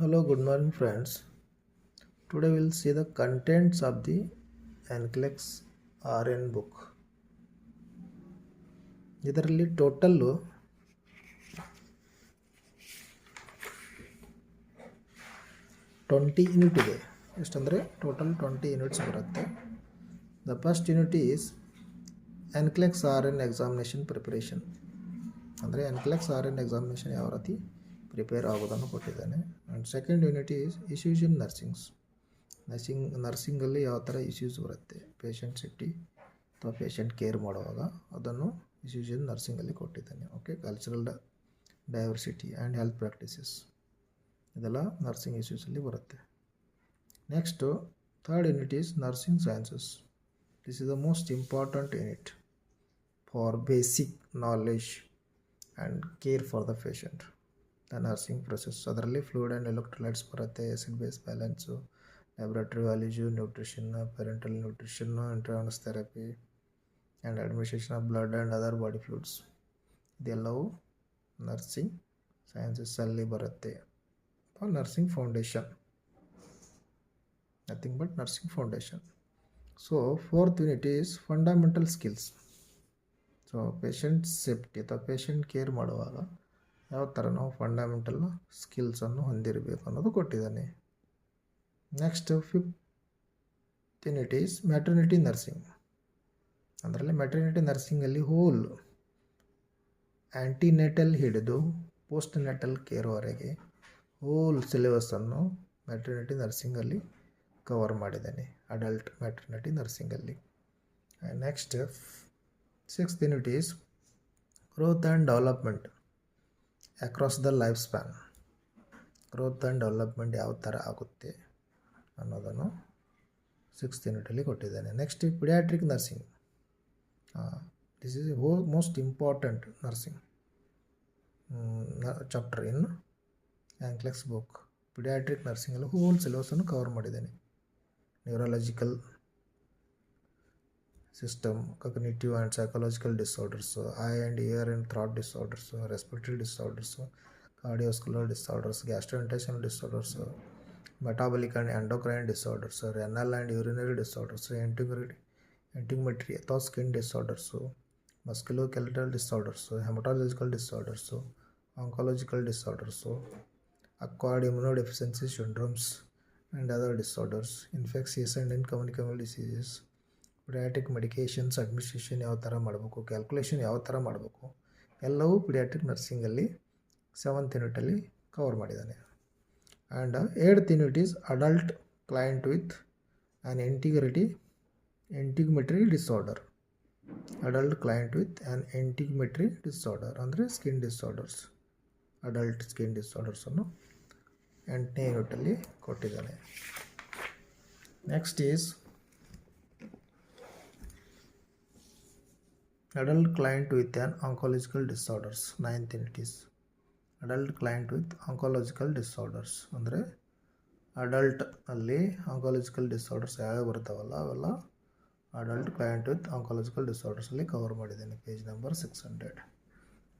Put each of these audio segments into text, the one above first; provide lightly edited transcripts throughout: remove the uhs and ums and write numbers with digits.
Hello, good morning, friends. Today we'll see the contents of the NCLEX RN book. ಇದರಲ್ಲಿ total 20 unit ಇದೆ. ಎಷ್ಟಂದರೆ total 20 units ಬರುತ್ತೆ. The first unit is NCLEX RN examination preparation. ಅಂದರೆ NCLEX RN examination ಯಾವ ರೀತಿ prepare ಆಗೋದನ್ನು ಕೊಟ್ಟಿದ್ದಾನೆ. And second unit is issues in ನರ್ಸಿಂಗಲ್ಲಿ ಯಾವ ಥರ ಇಶ್ಯೂಸ್ ಬರುತ್ತೆ, ಪೇಷಂಟ್ ಸೇಫ್ಟಿ ಅಥವಾ ಪೇಷಂಟ್ ಕೇರ್ ಮಾಡುವಾಗ ಅದನ್ನು ಇಶ್ಯೂಸ್ ಇನ್ ನರ್ಸಿಂಗಲ್ಲಿ ಕೊಟ್ಟಿದ್ದಾನೆ. Okay, cultural diversity and health practices ಇದೆಲ್ಲ ನರ್ಸಿಂಗ್ ಇಶ್ಯೂಸಲ್ಲಿ ಬರುತ್ತೆ. Next third unit is nursing sciences. This is the most important unit for basic knowledge and care for the patient. The nursing process ಅದರಲ್ಲಿ fluid and electrolytes ಬರುತ್ತೆ, acid base balance, laboratory values, nutrition, parenteral nutrition, intravenous therapy and administration of blood and other body fluids ಇದೆಲ್ಲವೂ nursing ಸೈನ್ಸಸ್ಸಲ್ಲಿ ಬರುತ್ತೆ. Nursing foundation, nothing but nursing foundation. So fourth unit is fundamental skills. So patient safety ಅಥವಾ patient care ಮಾಡುವಾಗ ಯಾವ ಥರ ನಾವು fundamental ಸ್ಕಿಲ್ಸನ್ನು ಹೊಂದಿರಬೇಕು ಅನ್ನೋದು ಕೊಟ್ಟಿದ್ದಾನೆ. Next fifth unit is maternity nursing. ಅದರಲ್ಲಿ ಮ್ಯಾಟರ್ನಿಟಿ ನರ್ಸಿಂಗಲ್ಲಿ ಹೋಲ್ ಆ್ಯಂಟಿನೇಟಲ್ ಹಿಡಿದು ಪೋಸ್ಟ್ ನೇಟಲ್ ಕೇರ್ವರೆಗೆ ಹೋಲ್ ಸಿಲೆಬಸ್ಸನ್ನು ಮ್ಯಾಟರ್ನಿಟಿ ನರ್ಸಿಂಗಲ್ಲಿ ಕವರ್ ಮಾಡಿದ್ದಾನೆ, ಅಡಲ್ಟ್ ಮ್ಯಾಟರ್ನಿಟಿ ನರ್ಸಿಂಗಲ್ಲಿ. Next sixth unit is growth and development across the life span. Growth and development ಯಾವ ಥರ ಆಗುತ್ತೆ ಅನ್ನೋದನ್ನು ಸಿಕ್ಸ್ತ್ ಯೂನಿಟಲ್ಲಿ ಕೊಟ್ಟಿದ್ದಾನೆ. Next paediatric nursing. This is most important nursing chapter in NCLEX book. Paediatric ನರ್ಸಿಂಗಲ್ಲಿ whole ಸಿಲೆಬಸನ್ನು cover ಮಾಡಿದ್ದೇನೆ. Neurological system, cognitive and psychological disorders, eye and year and throat disorders, respiratory disorders, cardiovascular disorders, gastrointestinal disorders, metabolic and endocrine disorders, renal and urinary disorders, integumentary ಅಥವಾ skin disorders, musculoskeletal disorders, haematological disorders, oncological disorders, acquired immunodeficiency syndromes and other disorders, infectious and incommunicable diseases, paediatric medications administration ಯಾವ ಥರ ಮಾಡಬೇಕು, calculation ಯಾವ ಥರ ಮಾಡಬೇಕು ಎಲ್ಲವೂ paediatric ನರ್ಸಿಂಗಲ್ಲಿ seventh ಯೂನಿಟಲ್ಲಿ ಕವರ್ ಮಾಡಿದ್ದಾನೆ. And eighth unit is adult client with an integumentary disorder. Adult client with an integumentary disorder ಅಂದರೆ ಸ್ಕಿನ್ ಡಿಸಾರ್ಡರ್ಸ್, ಅಡಲ್ಟ್ ಸ್ಕಿನ್ ಡಿಸಾರ್ಡರ್ಸನ್ನು 8ನೇ ಯೂನಿಟಲ್ಲಿ ಕೊಟ್ಟಿದ್ದಾನೆ. Next is adult client with an oncological disorders. 9th unit is adult client with oncological disorders. ಅಂದರೆ adult ಅಲ್ಲಿ oncological disorders ಯಾವ್ಯಾವ ಬರ್ತಾವಲ್ಲ ಅವೆಲ್ಲ ಅಡಲ್ಟ್ ಕ್ಲೈಂಟ್ ವಿತ್ ಆಂಕಾಲಜಿಕಲ್ ಡಿಸಾರ್ಡರ್ಸಲ್ಲಿ ಕವರ್ ಮಾಡಿದ್ದೇನೆ, page number 600.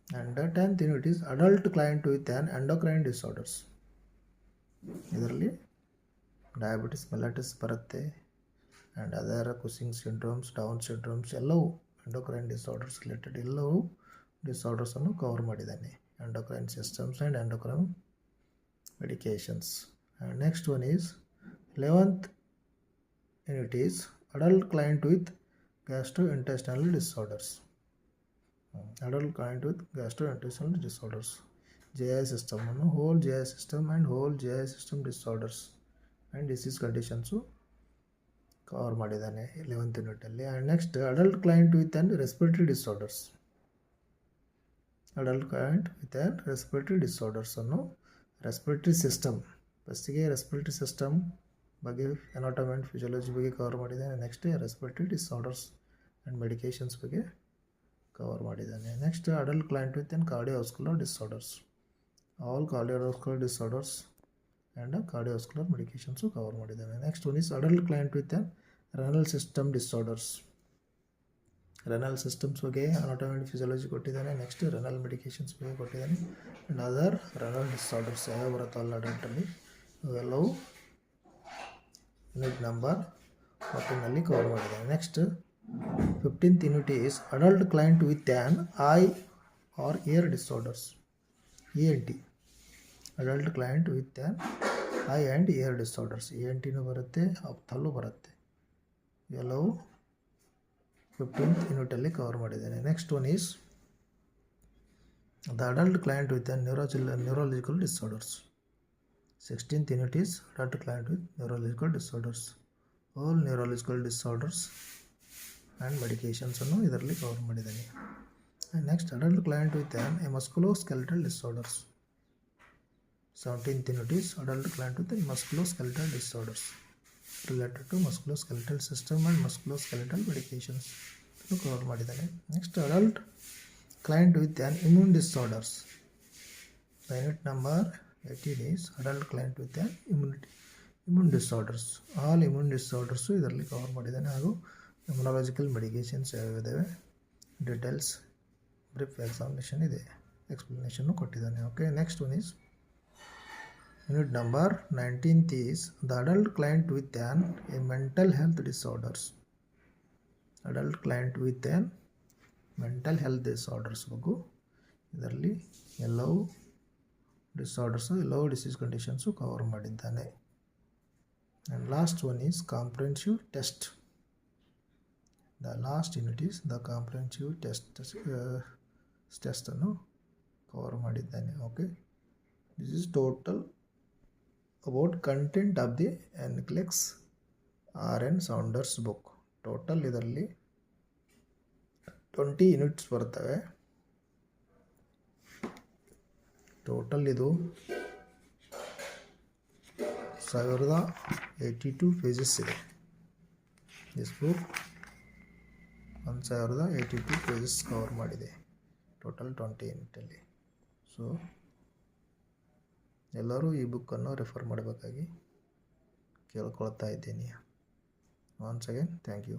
And 10th unit is adult client with an endocrine disorders. ಇದರಲ್ಲಿ diabetes mellitus ಬರುತ್ತೆ and other Cushing syndromes, Down syndromes ಎಲ್ಲವೂ ಎಂಡೋಕ್ರೈನ್ ಡಿಸಾರ್ಡರ್ಸ್ ರಿಲೇಟೆಡ್ ಎಲ್ಲವೂ ಡಿಸಾರ್ಡರ್ಸನ್ನು ಕವರ್ ಮಾಡಿದ್ದಾನೆ. Endocrine systems and endocrine medications. And next one is 11th unit is adult client with gastrointestinal disorders. Adult client with gastrointestinal disorders, GI system ಅನ್ನು whole GI system and whole GI system disorders and disease conditions cover ಮಾಡಿದ್ದಾನೆ 11th ಯೂನಿಟಲ್ಲಿ. And next adult client with and respiratory disorders. Adult client with and respiratory ಡಿಸಾರ್ಡರ್ಸನ್ನು respiratory system, ಫಸ್ಟಿಗೆ respiratory system ಬಗ್ಗೆ anatomy and physiology ಬಗ್ಗೆ cover ಮಾಡಿದ್ದಾನೆ. Next respiratory disorders and medications ಬಗ್ಗೆ cover ಮಾಡಿದ್ದಾನೆ. Next adult client with and cardiovascular disorders, all cardiovascular disorders and cardiovascular medications cover ಮಾಡಿದ್ದಾನೆ. Next one is adult client with and renal system disorders. Renal systems ಬಗ್ಗೆ anatomy and physiology ಕೊಟ್ಟಿದ್ದಾನೆ. Next renal medications ಬಗ್ಗೆ ಕೊಟ್ಟಿದ್ದಾನೆ. And other renal disorders ಯಾವ ಬರುತ್ತಲ್ಲ ಅಡಲ್ಟಲ್ಲಿ ಇವೆಲ್ಲವೂ unit number 14ನಲ್ಲಿ ಕವರ್ ಮಾಡಿದ್ದೇನೆ. Next 15th unit is adult client with an eye or ear disorders. ENT adult client with an eye and ear disorders. ENTನೂ ಬರುತ್ತೆ, ಅಪ್ಥಲ್ಲೂ ಬರುತ್ತೆ. ಇವೆಲ್ಲವೂ 15th ಯೂನಿಟಲ್ಲಿ ಕವರ್ ಮಾಡಿದ್ದೇನೆ. Next one is the adult client with an neurological disorders. 16th unit is adult client with neurological disorders. All neurological disorders and medications ಅನ್ನು ಇದರಲ್ಲಿ cover ಮಾಡಿದ್ದೇನೆ. Next adult client with an musculoskeletal disorders. 17th unit is adult client with musculoskeletal disorders related to musculoskeletal system and musculoskeletal medications ಅನ್ನು cover ಮಾಡಿದ್ದೇನೆ. Next adult client with an immune disorders. Unit number 18 is adult client with an immune disorders. All immune disorders ಇದರಲ್ಲಿ cover ಮಾಡಿದ್ದೇನೆ, ಹಾಗೂ immunological medications ಯಾವ್ಯಾವಿದ್ದಾವೆ details brief examination ಇದೆ, ಎಕ್ಸ್ಪ್ಲನೇಷನ್ನು ಕೊಟ್ಟಿದ್ದಾನೆ. Okay, next one is unit number 19th is the adult client with an a mental health disorders. Adult client with an mental health disorders ಬಗ್ಗೆ ಇದರಲ್ಲಿ ಎಲ್ಲವೂ ಡಿಸಾರ್ಡರ್ಸು, ಎಲ್ಲವೂ ಡಿಸೀಸ್ ಕಂಡೀಷನ್ಸು ಕವರ್ ಮಾಡಿದ್ದಾನೆ. And last one is comprehensive test. The last unit is the comprehensive ಟೆಸ್ಟನ್ನು cover ಮಾಡಿದ್ದಾನೆ. Okay, this is total about content of the NCLEX RN Saunders book. Total ಇದರಲ್ಲಿ 20 units ಬರ್ತವೆ. Total ಇದು 1082 pages ಇದೆ. This book 1082 pages cover ಮಾಡಿದೆ total 20 ಯೂನಿಟಲ್ಲಿ. So ಎಲ್ಲರೂ ಈ ಬುಕ್ಕನ್ನು ರೆಫರ್ ಮಾಡಬೇಕಾಗಿ ಕೇಳ್ಕೊಳ್ತಾ ಇದ್ದೀನಿ. Once again thank you.